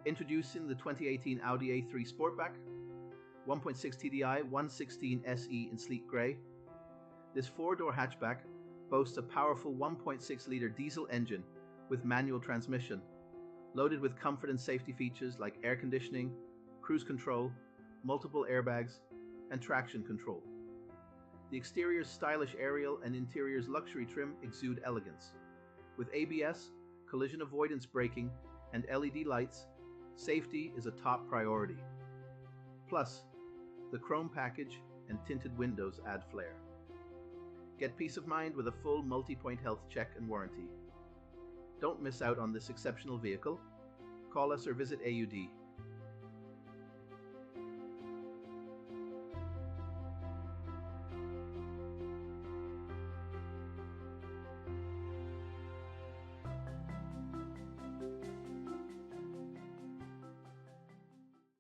Introducing the 2018 Audi A3 Sportback, 1.6tdi 116 SE in sleek grey. This four-door hatchback boasts a powerful 1.6-litre diesel engine with manual transmission, loaded with comfort and safety features like air conditioning, cruise control, multiple airbags, and traction control. The exterior's stylish aerial and interior's luxury trim exude elegance. With ABS, collision avoidance braking, and LED lights, safety is a top priority. Plus, the chrome package and tinted windows add flair. Get peace of mind with a full multi-point health check and warranty. Don't miss out on this exceptional vehicle. Call us or visit AUD.